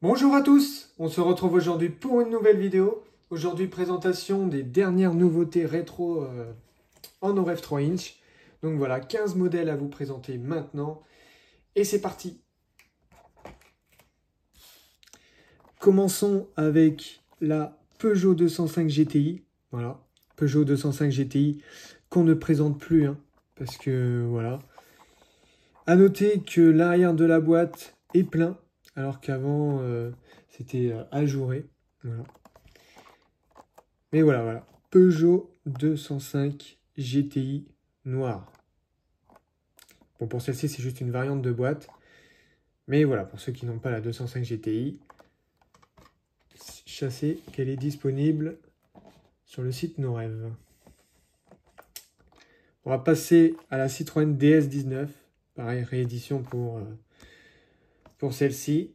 Bonjour à tous, on se retrouve aujourd'hui pour une nouvelle vidéo. Aujourd'hui, présentation des dernières nouveautés rétro en OREF 3 inch. Donc voilà, 15 modèles à vous présenter maintenant. Et c'est parti. Commençons avec la Peugeot 205 GTI. Voilà, Peugeot 205 GTI qu'on ne présente plus, hein, parce que voilà. À noter que l'arrière de la boîte est plein, alors qu'avant c'était ajouré. Voilà. Mais voilà. Peugeot 205 GTI noir. Bon, pour celle-ci, c'est juste une variante de boîte. Mais voilà, pour ceux qui n'ont pas la 205 GTI, sachez qu'elle est disponible sur le site Nos Rêves. On va passer à la Citroën DS19. Pareil, réédition pour celle-ci.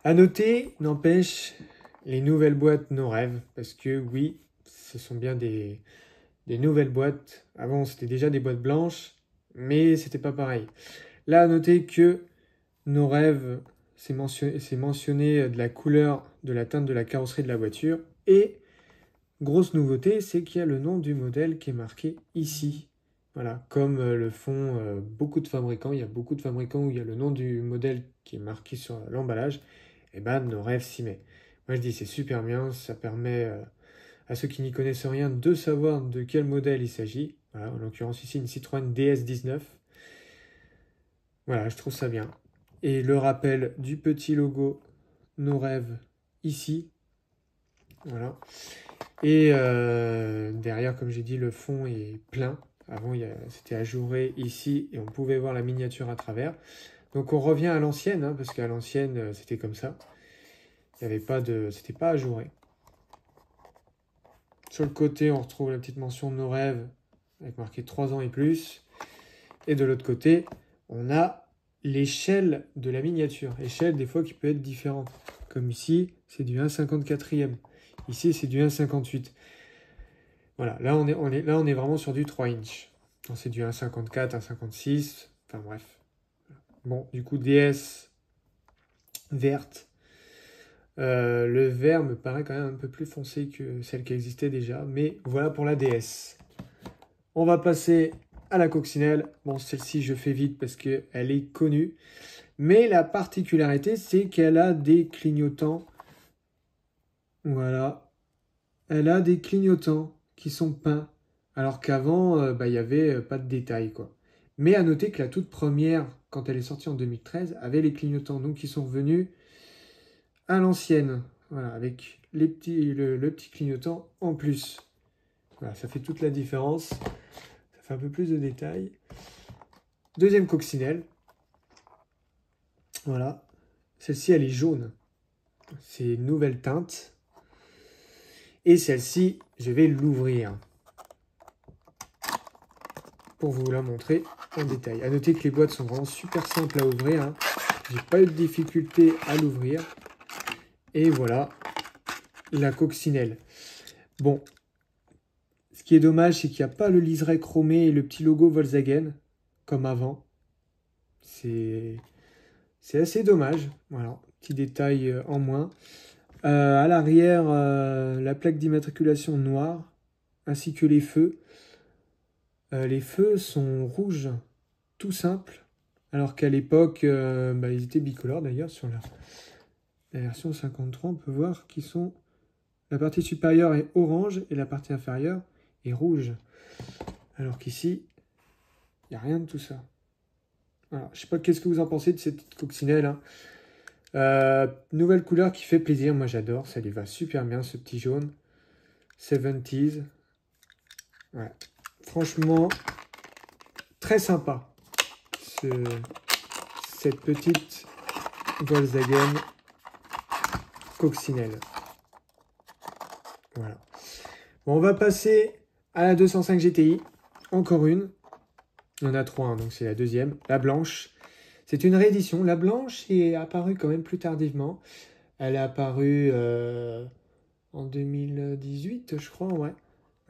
À noter, n'empêche, les nouvelles boîtes Nos Rêves. Parce que oui, ce sont bien des nouvelles boîtes. Avant, c'était déjà des boîtes blanches, mais c'était pas pareil. Là, à noter que Nos Rêves, c'est mentionné de la couleur, de la teinte de la carrosserie de la voiture. Et, grosse nouveauté, c'est qu'il y a le nom du modèle qui est marqué ici. Voilà, comme le font beaucoup de fabricants. Il y a beaucoup de fabricants où il y a le nom du modèle qui est marqué sur l'emballage. Et ben, Nos Rêves s'y met. Moi, je dis c'est super bien, ça permet à ceux qui n'y connaissent rien de savoir de quel modèle il s'agit. Voilà, en l'occurrence ici une Citroën DS19. Voilà, je trouve ça bien. Et le rappel du petit logo Nos Rêves ici. Voilà. Et derrière, comme j'ai dit, le fond est plein. Avant, c'était ajouré ici et on pouvait voir la miniature à travers. Donc on revient à l'ancienne, hein, parce qu'à l'ancienne, c'était comme ça. Il n'y avait pas de... C'était pas ajouré. Sur le côté, on retrouve la petite mention Nos Rêves avec marqué 3 ans et plus. Et de l'autre côté, on a l'échelle de la miniature. Échelle, des fois, qui peut être différente. Comme ici, c'est du 1,54e. Ici, c'est du 1,58. Voilà, là on est vraiment sur du 3 inch. C'est du 1,54, 1,56. Enfin bref. Bon, du coup, DS verte. Le vert me paraît quand même un peu plus foncé que celle qui existait déjà. Mais voilà pour la DS. On va passer à la coccinelle. Bon, celle-ci, je fais vite parce qu'elle est connue. Mais la particularité, c'est qu'elle a des clignotants. Voilà. Elle a des clignotants qui sont peints. Alors qu'avant, il n'y avait pas de détails, quoi. Mais à noter que la toute première, quand elle est sortie en 2013, avait les clignotants. Donc, ils sont revenus à l'ancienne. Voilà, avec le petit clignotant en plus. Voilà, ça fait toute la différence. Ça fait un peu plus de détails. Deuxième coccinelle. Voilà. Celle-ci, elle est jaune. C'est une nouvelle teinte. Et celle-ci, je vais l'ouvrir pour vous la montrer en détail. A noter que les boîtes sont vraiment super simples à ouvrir. Hein. J'ai pas eu de difficulté à l'ouvrir. Et voilà, la coccinelle. Bon, ce qui est dommage, c'est qu'il n'y a pas le liseré chromé et le petit logo Volkswagen, comme avant. C'est assez dommage. Voilà, petit détail en moins. À l'arrière, la plaque d'immatriculation noire, ainsi que les feux. Les feux sont rouges, tout simple, alors qu'à l'époque, ils étaient bicolores d'ailleurs. Sur la version 53, on peut voir qu'ils sont... La partie supérieure est orange et la partie inférieure est rouge. Alors qu'ici, il n'y a rien de tout ça. Alors, je ne sais pas qu'est-ce que vous en pensez de cette petite coccinelle. Hein. Nouvelle couleur qui fait plaisir, moi j'adore, ça lui va super bien ce petit jaune. 70s. Ouais. Franchement, très sympa. Cette petite Volkswagen coccinelle. Voilà. Bon, on va passer à la 205 GTI. Encore une. Il y en a 3, hein, donc c'est la deuxième. La blanche. C'est une réédition. La blanche est apparue quand même plus tardivement. Elle est apparue en 2018, je crois, ouais.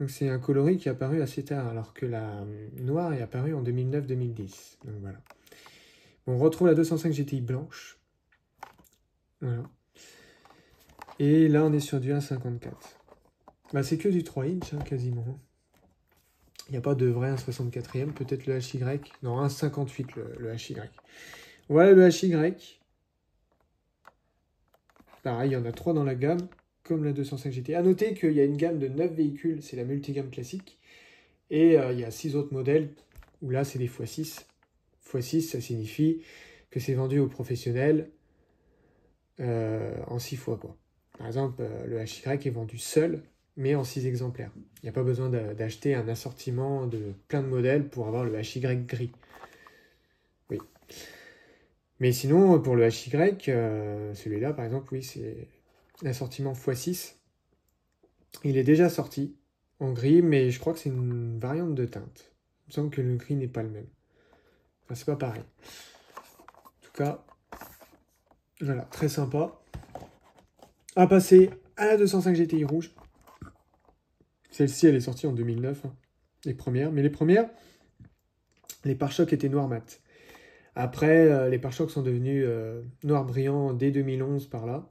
Donc c'est un coloris qui est apparu assez tard, alors que la noire est apparue en 2009-2010. Donc voilà. On retrouve la 205 GTI blanche. Voilà. Et là, on est sur du 1,54. Bah, c'est que du 3 inch, hein, quasiment. Il n'y a pas de vrai 1,64e. Peut-être le HY. Non, 1,58 le HY. Voilà le HY. Pareil, il y en a 3 dans la gamme, comme la 205 GTI. A noter qu'il y a une gamme de 9 véhicules, c'est la multigamme classique. Et il y a 6 autres modèles, où là, c'est des x6. x6, ça signifie que c'est vendu aux professionnels en 6 fois, quoi. Par exemple, le HY est vendu seul, mais en 6 exemplaires. Il n'y a pas besoin d'acheter un assortiment de plein de modèles pour avoir le HY gris. Oui. Mais sinon, pour le HY, celui-là, par exemple, oui, c'est l'assortiment x6. Il est déjà sorti en gris, mais je crois que c'est une variante de teinte. Il me semble que le gris n'est pas le même. Enfin, c'est pas pareil. En tout cas, voilà, très sympa. À passer à la 205 GTI rouge. Celle-ci, elle est sortie en 2009, hein, les premières. Mais les premières, les pare-chocs étaient noir mat. Après, les pare-chocs sont devenus noir brillant dès 2011 par là.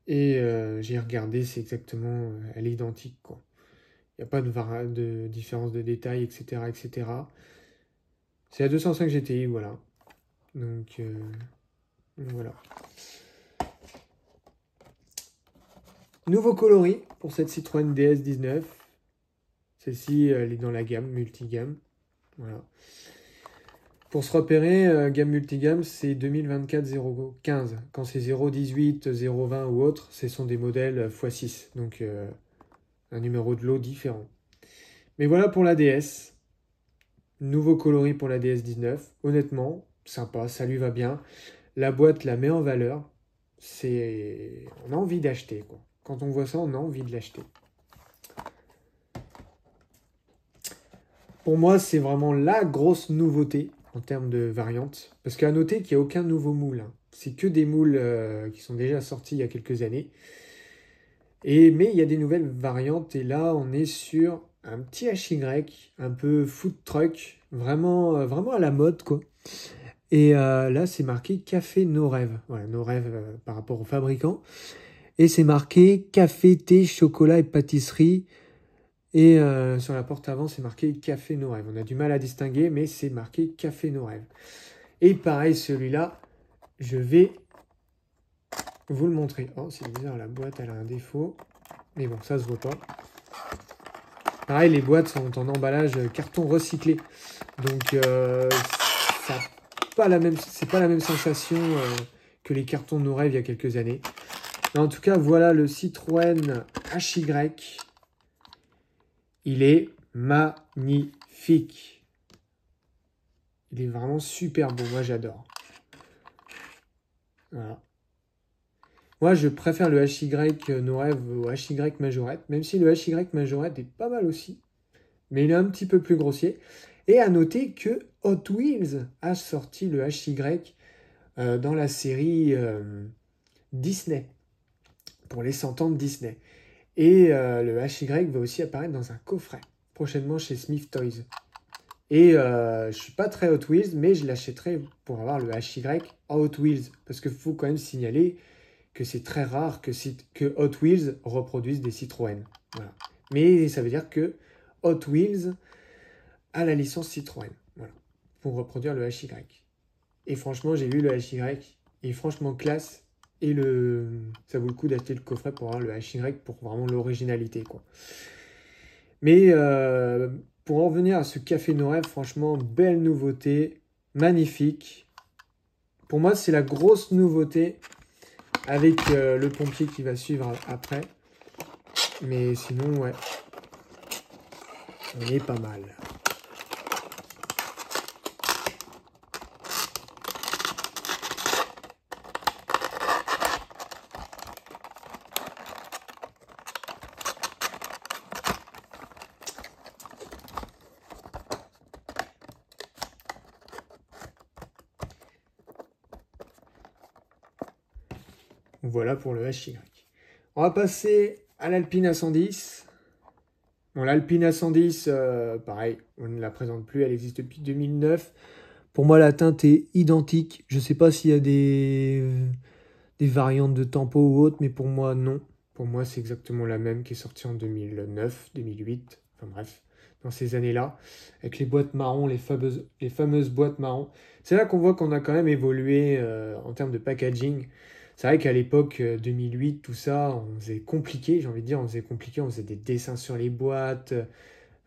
Et j'ai regardé, c'est exactement, elle est identique, quoi. Il n'y a pas de différence de détail, etc., etc. C'est la 205 GTI, voilà. Donc voilà. Nouveau coloris pour cette Citroën DS19. Celle-ci, elle est dans la gamme multigamme. Voilà. Pour se repérer, gamme multigamme, c'est 2024-015. Quand c'est 018, 020 ou autre, ce sont des modèles x6. Donc un numéro de lot différent. Mais voilà pour la DS. Nouveau coloris pour la DS19. Honnêtement, sympa, ça lui va bien. La boîte la met en valeur. On a envie d'acheter, quoi. Quand on voit ça, on a envie de l'acheter. Pour moi, c'est vraiment la grosse nouveauté en termes de variantes. Parce qu'à noter qu'il n'y a aucun nouveau moule, hein. C'est que des moules qui sont déjà sortis il y a quelques années. Mais il y a des nouvelles variantes. Et là, on est sur un petit HY, un peu food truck. Vraiment, vraiment à la mode, quoi. Et là, c'est marqué Café Nos Rêves. Voilà, Nos Rêves par rapport au fabricant. Et c'est marqué café, thé, chocolat et pâtisserie. Et sur la porte avant, c'est marqué Café Nos Rêves. On a du mal à distinguer, mais c'est marqué Café Nos Rêves. Et pareil, celui-là, je vais vous le montrer. Oh, c'est bizarre, la boîte, elle a un défaut. Mais bon, ça se voit pas. Pareil, les boîtes sont en emballage carton recyclé. Donc, ça c'est pas la même sensation que les cartons de Nos Rêves il y a quelques années. Mais en tout cas, voilà le Citroën HY. Il est magnifique. Il est vraiment super beau. Moi, j'adore. Voilà. Moi, je préfère le HY Nos Rêves au HY Majorette, même si le HY Majorette est pas mal aussi. Mais il est un petit peu plus grossier. Et à noter que Hot Wheels a sorti le HY dans la série Disney, pour les 100 ans de Disney. Et le HY va aussi apparaître dans un coffret, prochainement chez Smith Toys. Et je suis pas très Hot Wheels, mais je l'achèterai pour avoir le HY Hot Wheels. Parce qu'il faut quand même signaler que c'est très rare que Hot Wheels reproduise des Citroën. Voilà. Mais ça veut dire que Hot Wheels a la licence Citroën. Voilà. Pour reproduire le HY. Et franchement, j'ai vu le HY. Il est franchement classe. Et ça vaut le coup d'acheter le coffret pour avoir le HY pour vraiment l'originalité, quoi. Mais pour en revenir à ce Café Nos Rêves, franchement, belle nouveauté, magnifique. Pour moi, c'est la grosse nouveauté avec le pompier qui va suivre après. Mais sinon, ouais, on est pas mal. Voilà pour le HY. On va passer à l'Alpine A110. Bon, l'Alpine A110, pareil, on ne la présente plus, elle existe depuis 2009. Pour moi, la teinte est identique. Je sais pas s'il y a des variantes de tempo ou autre, mais pour moi, non. Pour moi, c'est exactement la même qui est sortie en 2009, 2008, enfin bref, dans ces années-là, avec les boîtes marron, les fameuses boîtes marron. C'est là qu'on voit qu'on a quand même évolué en termes de packaging. C'est vrai qu'à l'époque 2008, tout ça, on faisait compliqué, j'ai envie de dire, on faisait compliqué, on faisait des dessins sur les boîtes.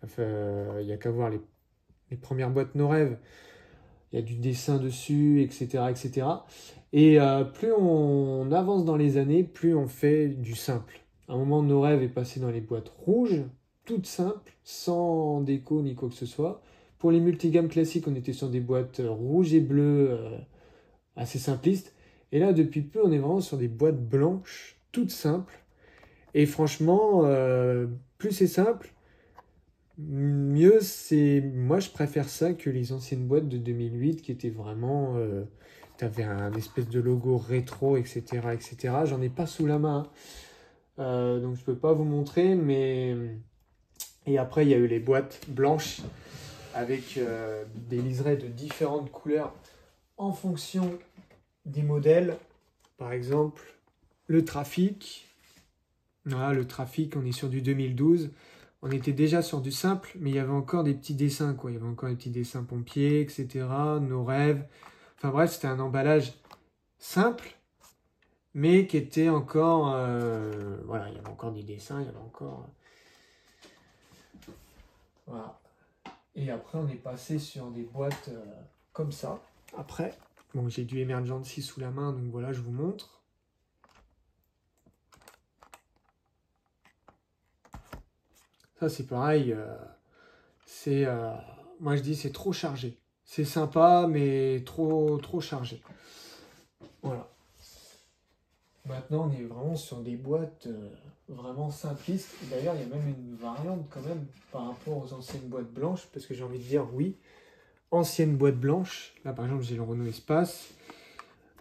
Enfin, il n'y a qu'à voir les premières boîtes Nos Rêves. Il y a du dessin dessus, etc., etc. Et plus on avance dans les années, plus on fait du simple. À un moment, Nos Rêves est passé dans les boîtes rouges, toutes simples, sans déco ni quoi que ce soit. Pour les multigammes classiques, on était sur des boîtes rouges et bleues, assez simplistes. Et là, depuis peu, on est vraiment sur des boîtes blanches, toutes simples. Et franchement, plus c'est simple, mieux c'est. Moi, je préfère ça que les anciennes boîtes de 2008 qui étaient vraiment. T'avais un espèce de logo rétro, etc. etc. J'en ai pas sous la main, hein. Donc je peux pas vous montrer, mais. Et après, il y a eu les boîtes blanches avec des liserés de différentes couleurs en fonction des modèles. Par exemple, le trafic. Voilà, le trafic, on est sur du 2012. On était déjà sur du simple, mais il y avait encore des petits dessins, quoi. Il y avait encore des petits dessins pompiers, etc. Nos rêves. Enfin bref, c'était un emballage simple, mais qui était encore... voilà, il y avait encore des dessins, il y avait encore... Voilà. Et après, on est passé sur des boîtes comme ça. Après, bon, j'ai du Emergency sous la main, donc voilà, je vous montre. Ça, c'est pareil. C'est... moi, je dis, c'est trop chargé. C'est sympa, mais trop chargé. Voilà. Maintenant, on est vraiment sur des boîtes vraiment simplistes. D'ailleurs, il y a même une variante quand même par rapport aux anciennes boîtes blanches, parce que j'ai envie de dire, oui, anciennes boîtes blanches. Là, par exemple, j'ai le Renault Espace.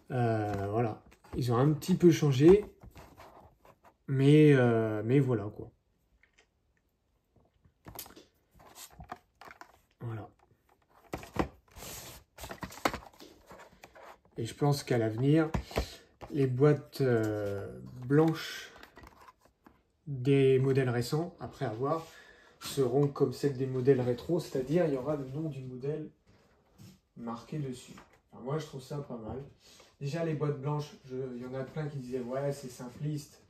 Voilà. Ils ont un petit peu changé, mais voilà, quoi. Voilà. Et je pense qu'à l'avenir, les boîtes blanches des modèles récents, après avoir, seront comme celles des modèles rétro, c'est-à-dire il y aura le nom du modèle marqué dessus. Alors moi je trouve ça pas mal. Déjà les boîtes blanches, il y en a plein qui disaient ouais c'est simpliste,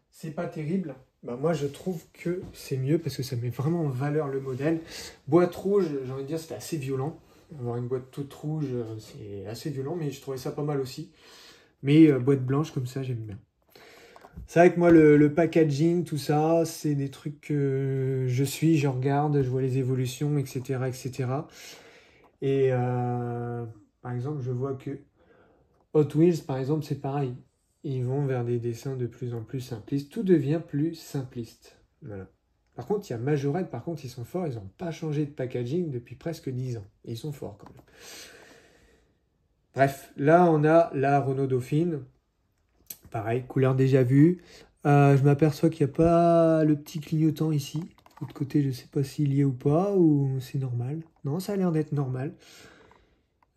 c'est pas terrible. Bah, moi je trouve que c'est mieux parce que ça met vraiment en valeur le modèle. Boîte rouge, j'ai envie de dire c'était assez violent. Avoir une boîte toute rouge, c'est assez violent, mais je trouvais ça pas mal aussi. Mais boîte blanche comme ça, j'aime bien. C'est vrai que moi, le packaging, tout ça, c'est des trucs que je regarde, je vois les évolutions, etc., etc. Et par exemple, je vois que Hot Wheels, par exemple, c'est pareil. Ils vont vers des dessins de plus en plus simplistes. Tout devient plus simpliste. Voilà. Par contre, il y a Majorette, par contre, ils sont forts. Ils n'ont pas changé de packaging depuis presque 10 ans. Et ils sont forts quand même. Bref, là, on a la Renault Dauphine. Pareil, couleur déjà vue. Je m'aperçois qu'il n'y a pas le petit clignotant ici. De l'autre côté, je ne sais pas s'il y est ou pas, ou c'est normal. Non, ça a l'air d'être normal.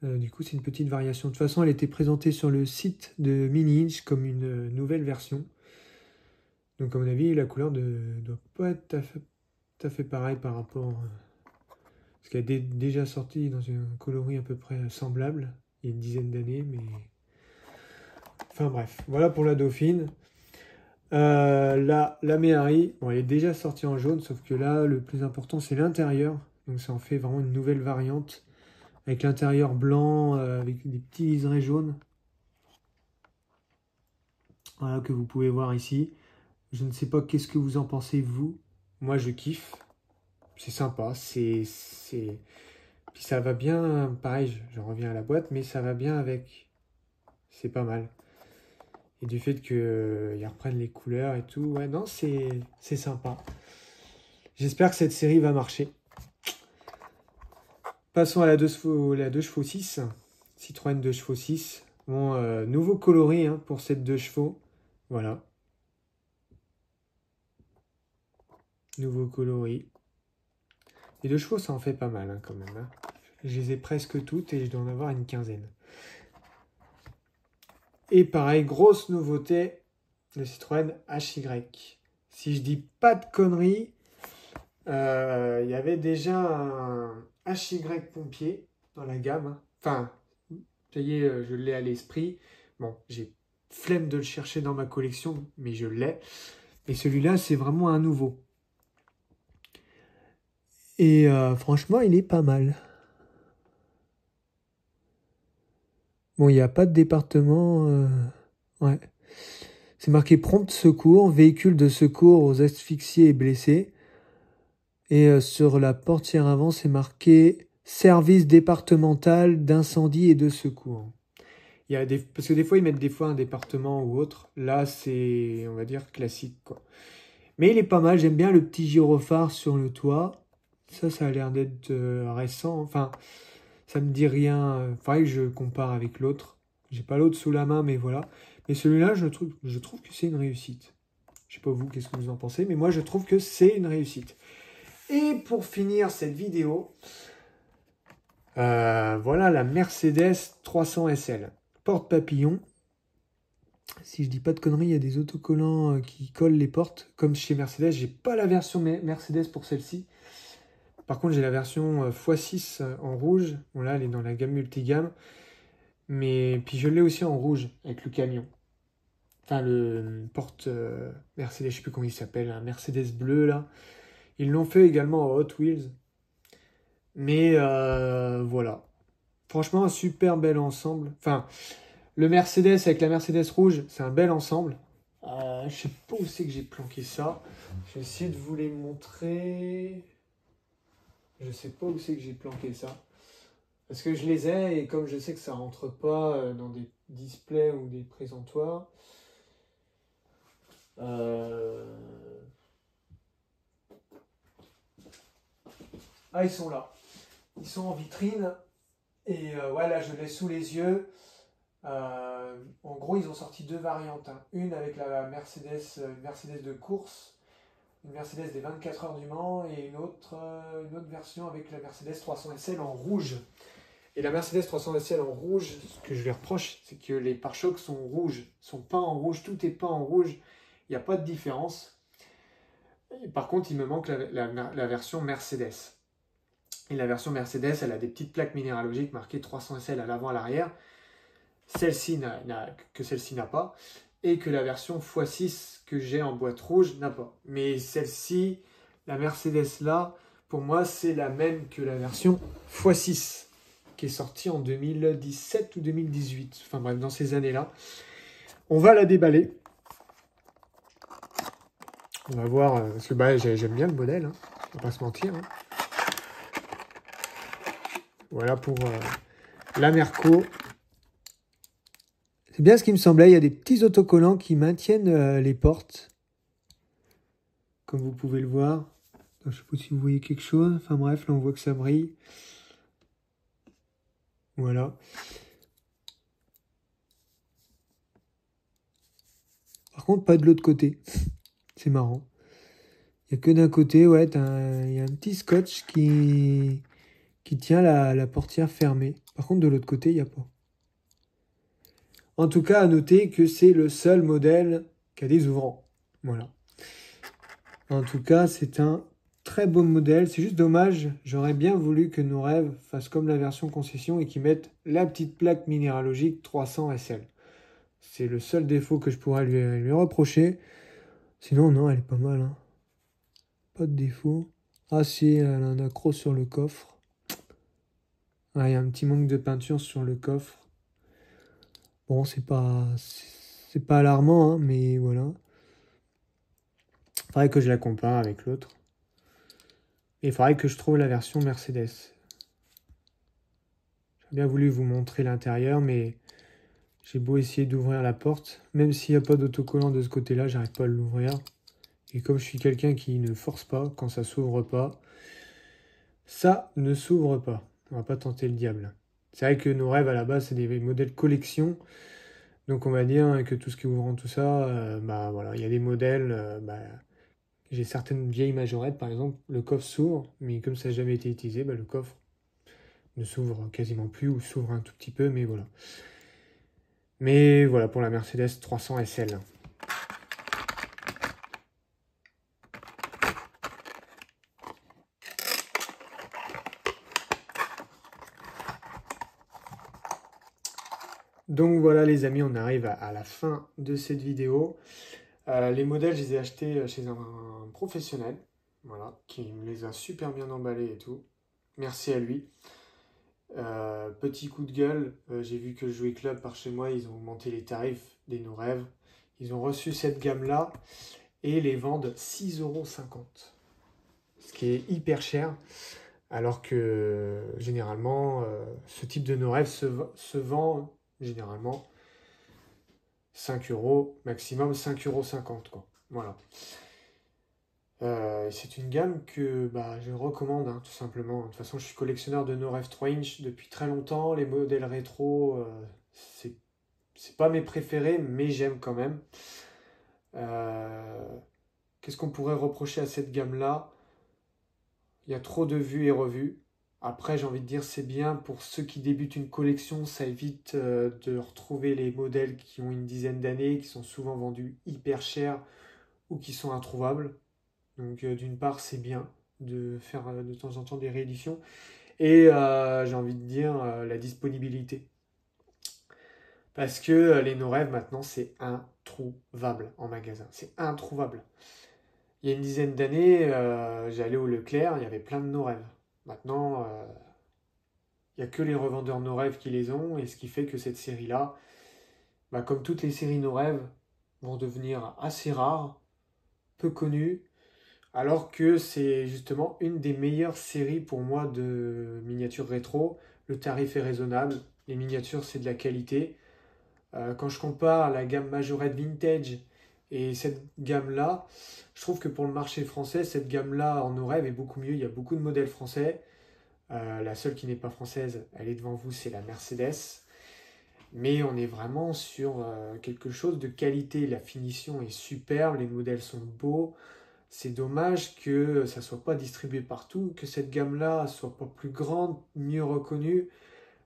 Du coup, c'est une petite variation. De toute façon, elle était présentée sur le site de Mini Inch comme une nouvelle version. Donc, à mon avis, la couleur ne doit pas être tout à fait pareil par rapport... parce qu'elle est déjà sortie dans un coloris à peu près semblable, il y a une dizaine d'années, mais... Enfin bref, voilà pour la Dauphine. La Méhari, bon, elle est déjà sortie en jaune, sauf que là, le plus important, c'est l'intérieur. Donc ça en fait vraiment une nouvelle variante, avec l'intérieur blanc, avec des petits liserés jaunes. Voilà, que vous pouvez voir ici. Je ne sais pas qu'est-ce que vous en pensez, vous. Moi, je kiffe. C'est sympa, Puis ça va bien, pareil, je reviens à la boîte, mais ça va bien avec. C'est pas mal. Et du fait qu'ils reprennent les couleurs et tout, ouais, non, c'est sympa. J'espère que cette série va marcher. Passons à la 2 chevaux 6. Citroën 2 chevaux 6. Bon, nouveau coloris hein, pour cette 2 chevaux. Voilà. Nouveau coloris. Les 2 chevaux, ça en fait pas mal hein, quand même. Hein. Je les ai presque toutes et je dois en avoir une quinzaine. Et pareil, grosse nouveauté, le Citroën HY. Si je dis pas de conneries, il y avait déjà un HY pompier dans la gamme. Enfin, ça y est, je l'ai à l'esprit. Bon, j'ai flemme de le chercher dans ma collection, mais je l'ai. Et celui-là, c'est vraiment un nouveau. Et franchement, il est pas mal. Bon, il n'y a pas de département. Ouais. C'est marqué prompt secours, véhicule de secours aux asphyxiés et blessés. Et sur la portière avant, c'est marqué service départemental d'incendie et de secours. Il y a parce que des fois, ils mettent des fois un département ou autre. Là, c'est, on va dire, classique, quoi. Mais il est pas mal. J'aime bien le petit gyrophare sur le toit. Ça a l'air d'être récent. Enfin, ça me dit rien. Faudrait que je compare avec l'autre. J'ai pas l'autre sous la main, mais voilà. Mais celui-là, je trouve que c'est une réussite. Je sais pas vous, qu'est-ce que vous en pensez, mais moi, je trouve que c'est une réussite. Et pour finir cette vidéo, voilà la Mercedes 300 SL. Porte-papillon. Si je dis pas de conneries, il y a des autocollants qui collent les portes. Comme chez Mercedes, j'ai pas la version Mercedes pour celle-ci. Par contre, j'ai la version x6 en rouge. Bon là, elle est dans la gamme multigamme. Mais puis je l'ai aussi en rouge avec le camion. Enfin, le porte Mercedes, je sais plus comment il s'appelle, un Mercedes bleu là. Ils l'ont fait également en Hot Wheels. Mais voilà. Franchement, un super bel ensemble. Enfin, le Mercedes avec la Mercedes rouge, c'est un bel ensemble. Je sais pas où c'est que j'ai planqué ça. Je vais essayer de vous les montrer. Je sais pas où c'est que j'ai planqué ça. Parce que je les ai et comme je sais que ça rentre pas dans des displays ou des présentoirs. Ah, ils sont là. Ils sont en vitrine. Et voilà, je l'ai sous les yeux. En gros, ils ont sorti deux variantes, hein. Une avec la Mercedes de course, une Mercedes des 24 heures du Mans, et une autre version avec la Mercedes 300 SL en rouge. Et la Mercedes 300 SL en rouge, ce que je lui reproche, c'est que les pare-chocs sont rouges, sont peints en rouge, tout est peint en rouge, il n'y a pas de différence. Et par contre, il me manque la version Mercedes. Et la version Mercedes, elle a des petites plaques minéralogiques marquées 300 SL à l'avant, à l'arrière. Celle-ci n'a pas, et que la version x6 que j'ai en boîte rouge n'a pas. Mais celle-ci, la Mercedes là, pour moi, c'est la même que la version x6, qui est sortie en 2017 ou 2018. Enfin bref, dans ces années-là. On va la déballer. On va voir, parce que bah, j'aime bien le modèle, hein, on va pas se mentir. Hein. Voilà pour la Merco. C'est bien ce qui me semblait, il y a des petits autocollants qui maintiennent les portes. Comme vous pouvez le voir. Je ne sais pas si vous voyez quelque chose. Enfin bref, là on voit que ça brille. Voilà. Par contre, pas de l'autre côté. C'est marrant. Il n'y a que d'un côté, ouais, il y a un petit scotch qui tient la portière fermée. Par contre, de l'autre côté, il n'y a pas. En tout cas, à noter que c'est le seul modèle qui a des ouvrants. Voilà. En tout cas, c'est un très beau modèle. C'est juste dommage. J'aurais bien voulu que nos rêves fassent comme la version concession et qu'ils mettent la petite plaque minéralogique 300 SL. C'est le seul défaut que je pourrais lui reprocher. Sinon, non, elle est pas mal. Hein. Pas de défaut. Ah si, elle a un accroc sur le coffre. Ah, il y a un petit manque de peinture sur le coffre. Bon, c'est pas alarmant, hein, mais voilà. Faudrait que je la compare avec l'autre. Et il faudrait que je trouve la version Mercedes. J'ai bien voulu vous montrer l'intérieur, mais j'ai beau essayer d'ouvrir la porte. Même s'il n'y a pas d'autocollant de ce côté-là, j'arrive pas à l'ouvrir. Et comme je suis quelqu'un qui ne force pas, quand ça s'ouvre pas, ça ne s'ouvre pas. On va pas tenter le diable. C'est vrai que nos rêves à la base, c'est des modèles collection. Donc on va dire que tout ce qui est ouvrant, tout ça, bah voilà, il y a des modèles. J'ai certaines vieilles majorettes, par exemple, le coffre s'ouvre, mais comme ça n'a jamais été utilisé, bah, le coffre, ne s'ouvre quasiment plus ou s'ouvre un tout petit peu, mais voilà. Mais voilà pour la Mercedes 300 SL. Donc voilà les amis, on arrive à la fin de cette vidéo. Les modèles, je les ai achetés chez un professionnel, voilà, qui me les a super bien emballés et tout. Merci à lui. Petit coup de gueule, j'ai vu que le Jouet Club par chez moi, ils ont augmenté les tarifs des No Rêve. Ils ont reçu cette gamme-là et les vendent 6,50 €. Ce qui est hyper cher, alors que généralement, ce type de No Rêve se vend généralement 5 €, maximum 5,50 € quoi. Voilà. C'est une gamme que bah, je recommande, hein, tout simplement. De toute façon, je suis collectionneur de No Rêve 3 inch depuis très longtemps. Les modèles rétro, c'est pas mes préférés, mais j'aime quand même. Euh, Qu'est-ce qu'on pourrait reprocher à cette gamme-là? Il y a trop de vues et revues. Après, j'ai envie de dire, c'est bien pour ceux qui débutent une collection, ça évite de retrouver les modèles qui ont une dizaine d'années, qui sont souvent vendus hyper cher ou qui sont introuvables. Donc d'une part, c'est bien de faire de temps en temps des rééditions. Et j'ai envie de dire la disponibilité. Parce que les No Rêve maintenant, c'est introuvable en magasin. C'est introuvable. Il y a une dizaine d'années, j'allais au Leclerc, il y avait plein de No Rêve. Maintenant, il n'y a que les revendeurs No Rêve qui les ont. Et ce qui fait que cette série-là, bah, comme toutes les séries No Rêve, vont devenir assez rares, peu connues. Alors que c'est justement une des meilleures séries pour moi de miniatures rétro. Le tarif est raisonnable, les miniatures c'est de la qualité. Quand je compare la gamme Majorette Vintage et cette gamme-là, je trouve que pour le marché français, cette gamme-là en no rêve est beaucoup mieux. Il y a beaucoup de modèles français. La seule qui n'est pas française, elle est devant vous, c'est la Mercedes. Mais on est vraiment sur quelque chose de qualité. La finition est superbe, les modèles sont beaux. C'est dommage que ça soit pas distribué partout, que cette gamme-là soit pas plus grande, mieux reconnue.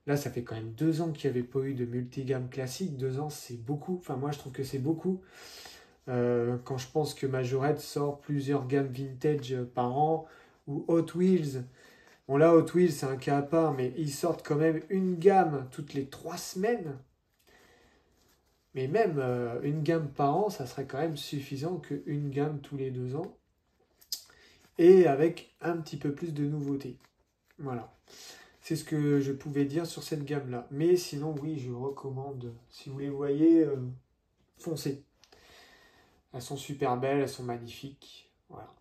Là, ça fait quand même 2 ans qu'il n'y avait pas eu de multigamme classique. 2 ans, c'est beaucoup. Enfin, moi, je trouve que c'est beaucoup. Quand je pense que Majorette sort plusieurs gammes vintage par an, ou Hot Wheels. Bon, là, Hot Wheels, c'est un cas à part, mais ils sortent quand même une gamme toutes les 3 semaines. Mais même une gamme par an, ça serait quand même suffisant qu'une gamme tous les 2 ans. Et avec un petit peu plus de nouveautés. Voilà. C'est ce que je pouvais dire sur cette gamme-là. Mais sinon, oui, je recommande. Si vous les voyez, foncez. Elles sont super belles, elles sont magnifiques. Voilà.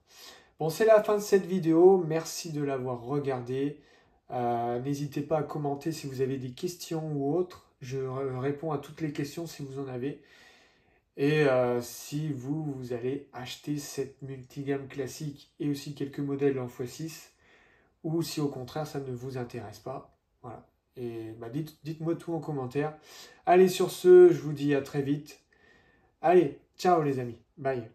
Bon, c'est la fin de cette vidéo. Merci de l'avoir regardée. N'hésitez pas à commenter si vous avez des questions ou autres. Je réponds à toutes les questions si vous en avez. Et si vous allez acheter cette multigamme classique et aussi quelques modèles en x6, ou si au contraire ça ne vous intéresse pas. Voilà. Et bah, dites-moi tout en commentaire. Allez, sur ce, je vous dis à très vite. Allez, ciao les amis. Bye.